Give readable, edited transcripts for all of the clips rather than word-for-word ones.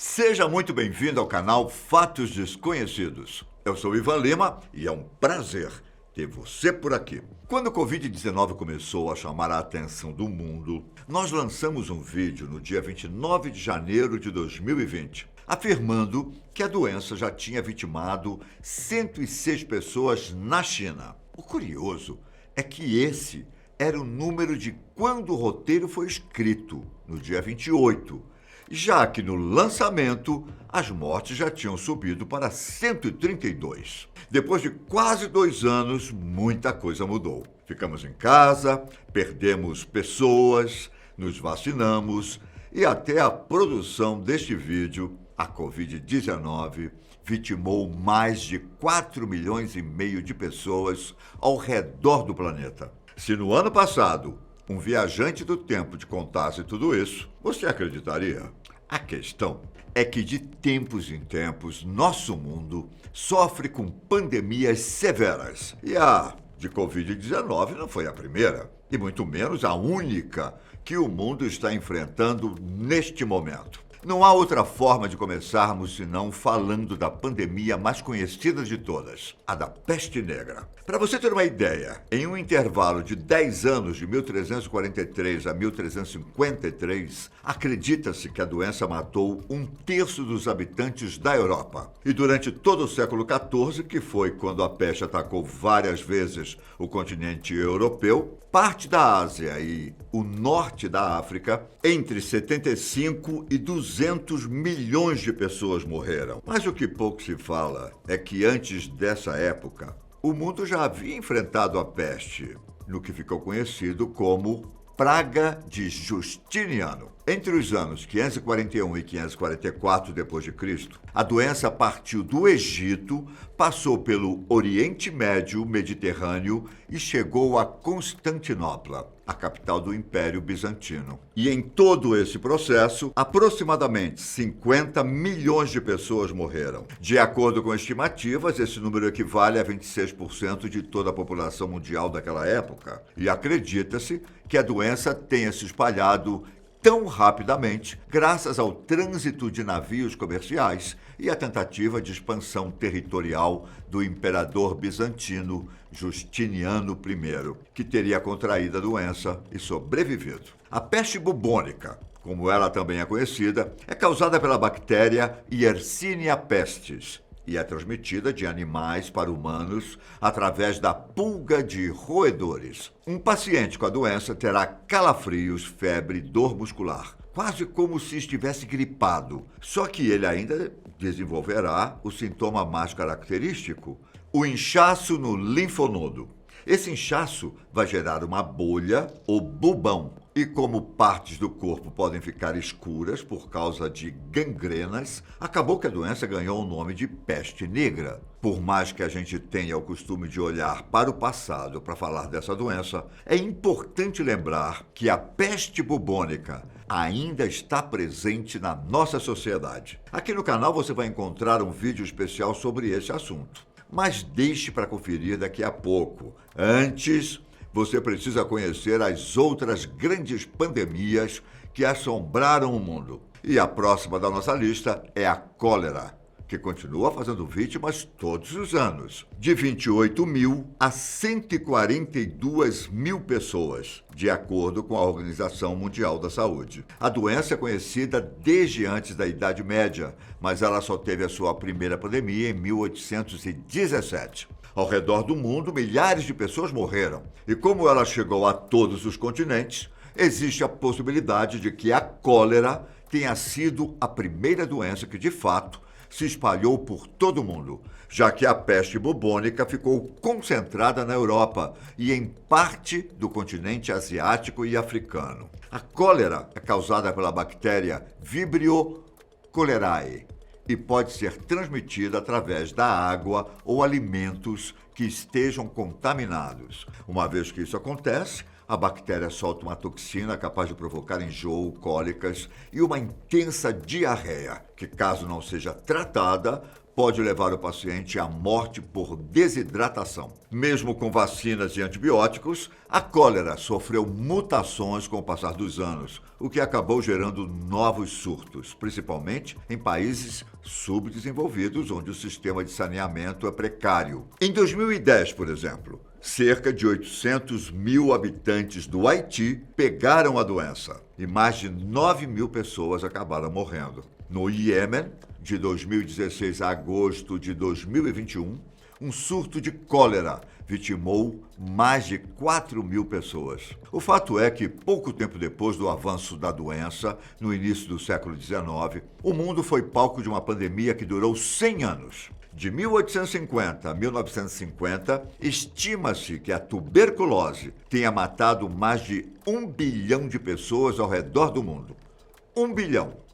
Seja muito bem-vindo ao canal Fatos Desconhecidos. Eu sou Ivan Lima e é um prazer ter você por aqui. Quando o Covid-19 começou a chamar a atenção do mundo, nós lançamos um vídeo no dia 29 de janeiro de 2020, afirmando que a doença já tinha vitimado 106 pessoas na China. O curioso é que esse era o número de quando o roteiro foi escrito, no dia 28, já que no lançamento as mortes já tinham subido para 132. Depois de quase 2 anos, muita coisa mudou. Ficamos em casa, perdemos pessoas, nos vacinamos e até a produção deste vídeo, a Covid-19, vitimou mais de 4,5 milhões de pessoas ao redor do planeta. Se no ano passado um viajante do tempo te contasse tudo isso, você acreditaria? A questão é que de tempos em tempos nosso mundo sofre com pandemias severas. E a de Covid-19 não foi a primeira, e muito menos a única que o mundo está enfrentando neste momento. Não há outra forma de começarmos senão falando da pandemia mais conhecida de todas, a da peste negra. Para você ter uma ideia, em um intervalo de 10 anos, de 1343 a 1353, acredita-se que a doença matou 1/3 dos habitantes da Europa. E durante todo o século XIV, que foi quando a peste atacou várias vezes o continente europeu, parte da Ásia e o norte da África, entre 75 e 200 milhões de pessoas morreram. Mas o que pouco se fala é que antes dessa época, o mundo já havia enfrentado a peste, no que ficou conhecido como Praga de Justiniano. Entre os anos 541 e 544 d.C., a doença partiu do Egito, passou pelo Oriente Médio, Mediterrâneo e chegou a Constantinopla, a capital do Império Bizantino. E em todo esse processo, aproximadamente 50 milhões de pessoas morreram. De acordo com estimativas, esse número equivale a 26% de toda a população mundial daquela época. E acredita-se que a doença tenha se espalhado tão rapidamente graças ao trânsito de navios comerciais e à tentativa de expansão territorial do imperador bizantino Justiniano I, que teria contraído a doença e sobrevivido. A peste bubônica, como ela também é conhecida, é causada pela bactéria Yersinia pestis e é transmitida de animais para humanos através da pulga de roedores. Um paciente com a doença terá calafrios, febre, dor muscular, quase como se estivesse gripado. Só que ele ainda desenvolverá o sintoma mais característico, o inchaço no linfonodo. Esse inchaço vai gerar uma bolha ou bubão. E como partes do corpo podem ficar escuras por causa de gangrenas, acabou que a doença ganhou o nome de peste negra. Por mais que a gente tenha o costume de olhar para o passado para falar dessa doença, é importante lembrar que a peste bubônica ainda está presente na nossa sociedade. Aqui no canal você vai encontrar um vídeo especial sobre esse assunto. Mas deixe para conferir daqui a pouco. Antes, você precisa conhecer as outras grandes pandemias que assombraram o mundo. E a próxima da nossa lista é a cólera, que continua fazendo vítimas todos os anos. De 28 mil a 142 mil pessoas, de acordo com a Organização Mundial da Saúde. A doença é conhecida desde antes da Idade Média, mas ela só teve a sua primeira pandemia em 1817. Ao redor do mundo, milhares de pessoas morreram. E como ela chegou a todos os continentes, existe a possibilidade de que a cólera tenha sido a primeira doença que, de fato, se espalhou por todo o mundo, já que a peste bubônica ficou concentrada na Europa e em parte do continente asiático e africano. A cólera é causada pela bactéria Vibrio cholerae e pode ser transmitida através da água ou alimentos que estejam contaminados. Uma vez que isso acontece, a bactéria solta uma toxina capaz de provocar enjoo, cólicas e uma intensa diarreia, que, caso não seja tratada, pode levar o paciente à morte por desidratação. Mesmo com vacinas e antibióticos, a cólera sofreu mutações com o passar dos anos, o que acabou gerando novos surtos, principalmente em países subdesenvolvidos, onde o sistema de saneamento é precário. Em 2010, por exemplo, cerca de 800 mil habitantes do Haiti pegaram a doença e mais de 9 mil pessoas acabaram morrendo. No Iêmen, de 2016 a agosto de 2021, um surto de cólera vitimou mais de 4 mil pessoas. O fato é que, pouco tempo depois do avanço da doença, no início do século XIX, o mundo foi palco de uma pandemia que durou 100 anos. De 1850 a 1950, estima-se que a tuberculose tenha matado mais de 1 bilhão de pessoas ao redor do mundo. 1 bilhão.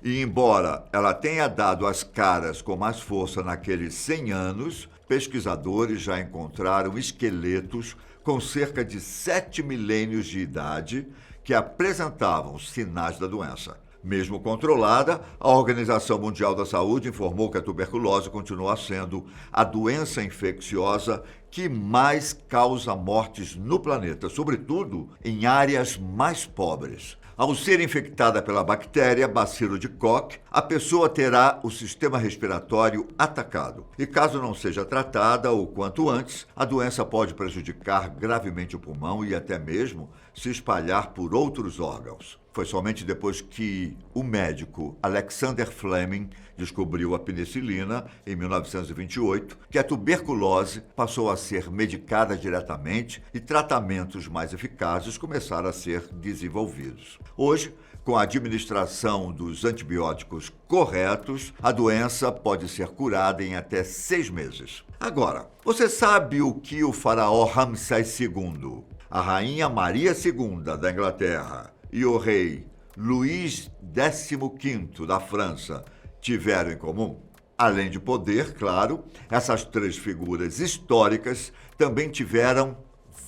E embora ela tenha dado as caras com mais força naqueles 100 anos, pesquisadores já encontraram esqueletos com cerca de 7 milênios de idade que apresentavam sinais da doença. Mesmo controlada, a Organização Mundial da Saúde informou que a tuberculose continua sendo a doença infecciosa que mais causa mortes no planeta, sobretudo em áreas mais pobres. Ao ser infectada pela bactéria Bacilo de Koch, a pessoa terá o sistema respiratório atacado. E caso não seja tratada o quanto antes, a doença pode prejudicar gravemente o pulmão e até mesmo se espalhar por outros órgãos. Foi somente depois que o médico Alexander Fleming descobriu a penicilina, em 1928, que a tuberculose passou a ser medicada diretamente e tratamentos mais eficazes começaram a ser desenvolvidos. Hoje, com a administração dos antibióticos corretos, a doença pode ser curada em até 6 meses. Agora, você sabe o que o faraó Ramsés II, a rainha Maria II da Inglaterra e o rei Luís XV da França tiveram em comum? Além de poder, claro, essas 3 figuras históricas também tiveram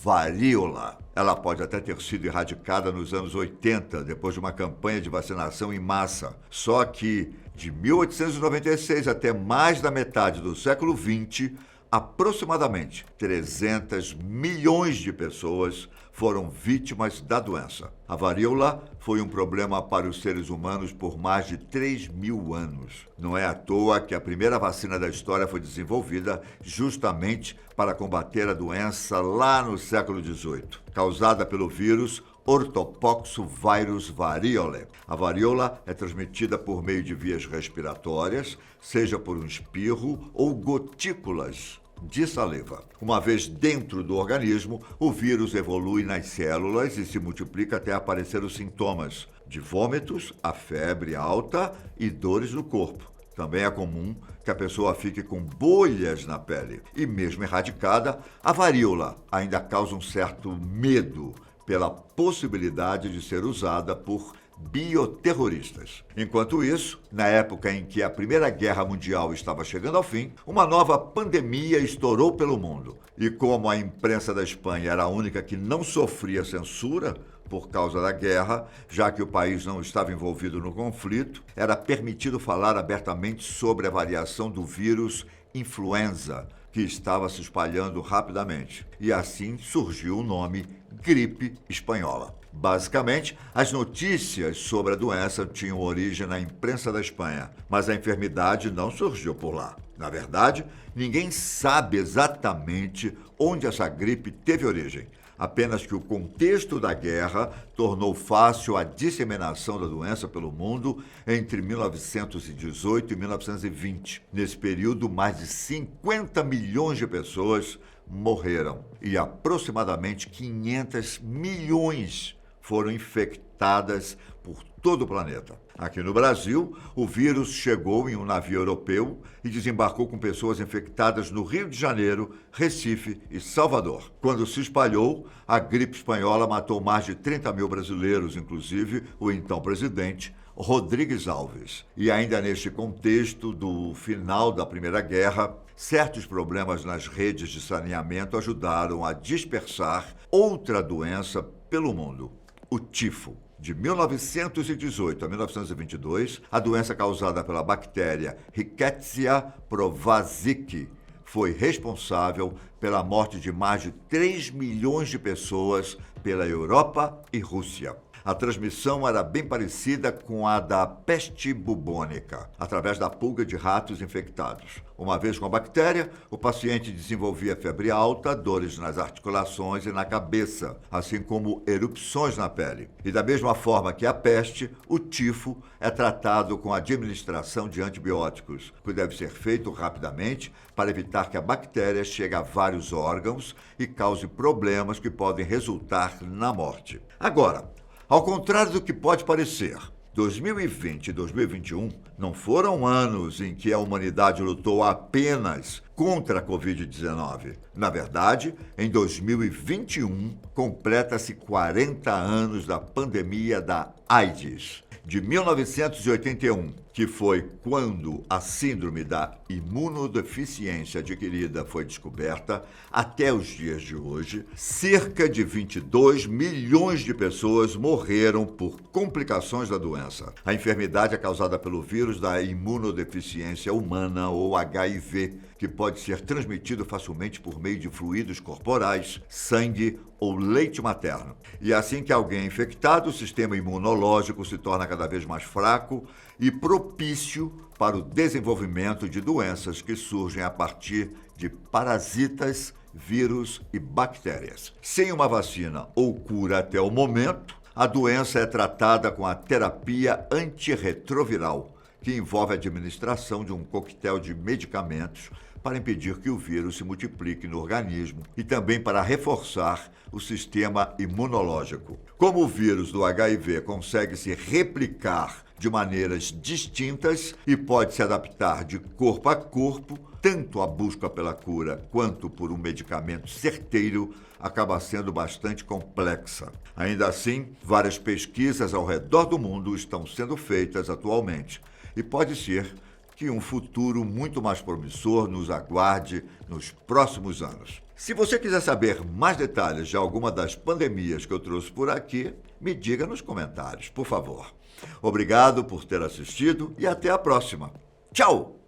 varíola. Ela pode até ter sido erradicada nos anos 80, depois de uma campanha de vacinação em massa. Só que, de 1896 até mais da metade do século XX, aproximadamente 300 milhões de pessoas foram vítimas da doença. A varíola foi um problema para os seres humanos por mais de 3.000 anos. Não é à toa que a primeira vacina da história foi desenvolvida justamente para combater a doença lá no século XVIII, causada pelo vírus Orthopoxvirus variolae. A varíola é transmitida por meio de vias respiratórias, seja por um espirro ou gotículas de saliva. Uma vez dentro do organismo, o vírus evolui nas células e se multiplica até aparecer os sintomas de vômitos, a febre alta e dores no corpo. Também é comum que a pessoa fique com bolhas na pele. E mesmo erradicada, a varíola ainda causa um certo medo pela possibilidade de ser usada por bioterroristas. Enquanto isso, na época em que a Primeira Guerra Mundial estava chegando ao fim, uma nova pandemia estourou pelo mundo. E como a imprensa da Espanha era a única que não sofria censura por causa da guerra, já que o país não estava envolvido no conflito, era permitido falar abertamente sobre a variação do vírus influenza, que estava se espalhando rapidamente. E assim surgiu o nome gripe espanhola. Basicamente, as notícias sobre a doença tinham origem na imprensa da Espanha, mas a enfermidade não surgiu por lá. Na verdade, ninguém sabe exatamente onde essa gripe teve origem. Apenas que o contexto da guerra tornou fácil a disseminação da doença pelo mundo entre 1918 e 1920. Nesse período, mais de 50 milhões de pessoas morreram e aproximadamente 500 milhões foram infectadas por todo o planeta. Aqui no Brasil, o vírus chegou em um navio europeu e desembarcou com pessoas infectadas no Rio de Janeiro, Recife e Salvador. Quando se espalhou, a gripe espanhola matou mais de 30 mil brasileiros, inclusive o então presidente Rodrigues Alves. E ainda neste contexto do final da Primeira Guerra, certos problemas nas redes de saneamento ajudaram a dispersar outra doença pelo mundo, o tifo. De 1918 a 1922, a doença causada pela bactéria Rickettsia provazii foi responsável pela morte de mais de 3 milhões de pessoas pela Europa e Rússia. A transmissão era bem parecida com a da peste bubônica, através da pulga de ratos infectados. Uma vez com a bactéria, o paciente desenvolvia febre alta, dores nas articulações e na cabeça, assim como erupções na pele. E da mesma forma que a peste, o tifo é tratado com a administração de antibióticos, que deve ser feito rapidamente para evitar que a bactéria chegue a vários órgãos e cause problemas que podem resultar na morte. Agora, ao contrário do que pode parecer, 2020 e 2021 não foram anos em que a humanidade lutou apenas contra a Covid-19. Na verdade, em 2021, completa-se 40 anos da pandemia da AIDS. De 1981, que foi quando a síndrome da imunodeficiência adquirida foi descoberta, até os dias de hoje, cerca de 22 milhões de pessoas morreram por complicações da doença. A enfermidade é causada pelo vírus da imunodeficiência humana, ou HIV, que pode ser transmitido facilmente por meio de fluidos corporais, sangue ou leite materno. E assim que alguém é infectado, o sistema imunológico se torna cada vez mais fraco e propício para o desenvolvimento de doenças que surgem a partir de parasitas, vírus e bactérias. Sem uma vacina ou cura até o momento, a doença é tratada com a terapia antirretroviral, que envolve a administração de um coquetel de medicamentos para impedir que o vírus se multiplique no organismo e também para reforçar o sistema imunológico. Como o vírus do HIV consegue se replicar de maneiras distintas e pode se adaptar de corpo a corpo, tanto a busca pela cura quanto por um medicamento certeiro acaba sendo bastante complexa. Ainda assim, várias pesquisas ao redor do mundo estão sendo feitas atualmente e pode ser que um futuro muito mais promissor nos aguarde nos próximos anos. Se você quiser saber mais detalhes de alguma das pandemias que eu trouxe por aqui, me diga nos comentários, por favor. Obrigado por ter assistido e até a próxima. Tchau!